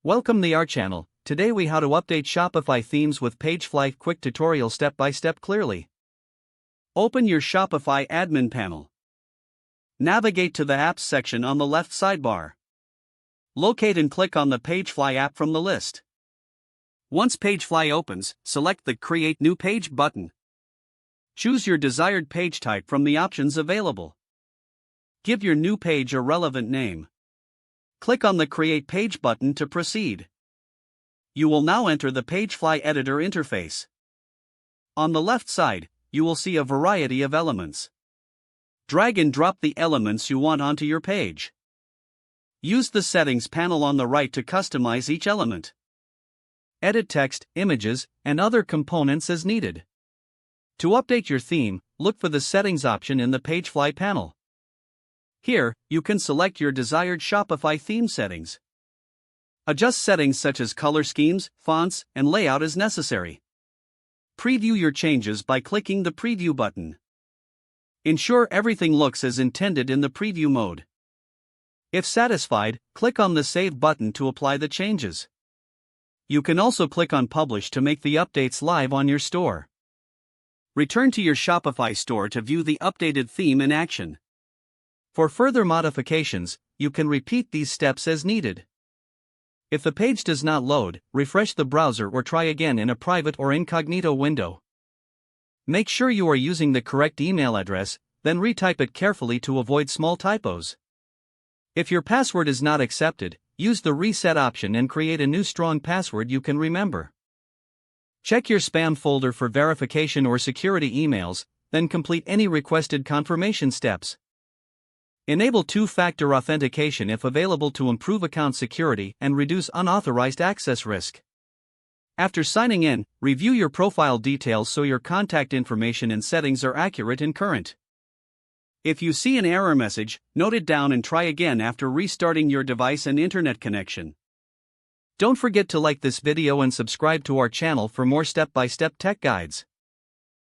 Welcome to our channel. Today we how to update Shopify themes with PageFly quick tutorial step by step clearly. Open your Shopify admin panel. Navigate to the apps section on the left sidebar. Locate and click on the PageFly app from the list. Once PageFly opens, select the Create New Page button. Choose your desired page type from the options available. Give your new page a relevant name. Click on the Create Page button to proceed. You will now enter the PageFly editor interface. On the left side, you will see a variety of elements. Drag and drop the elements you want onto your page. Use the Settings panel on the right to customize each element. Edit text, images, and other components as needed. To update your theme, look for the Settings option in the PageFly panel. Here, you can select your desired Shopify theme settings. Adjust settings such as color schemes, fonts, and layout as necessary. Preview your changes by clicking the Preview button. Ensure everything looks as intended in the preview mode. If satisfied, click on the Save button to apply the changes. You can also click on Publish to make the updates live on your store. Return to your Shopify store to view the updated theme in action. For further modifications, you can repeat these steps as needed. If the page does not load, refresh the browser or try again in a private or incognito window. Make sure you are using the correct email address, then retype it carefully to avoid small typos. If your password is not accepted, use the Reset option and create a new strong password you can remember. Check your spam folder for verification or security emails, then complete any requested confirmation steps. Enable two-factor authentication if available to improve account security and reduce unauthorized access risk. After signing in, review your profile details so your contact information and settings are accurate and current. If you see an error message, note it down and try again after restarting your device and internet connection. Don't forget to like this video and subscribe to our channel for more step-by-step tech guides.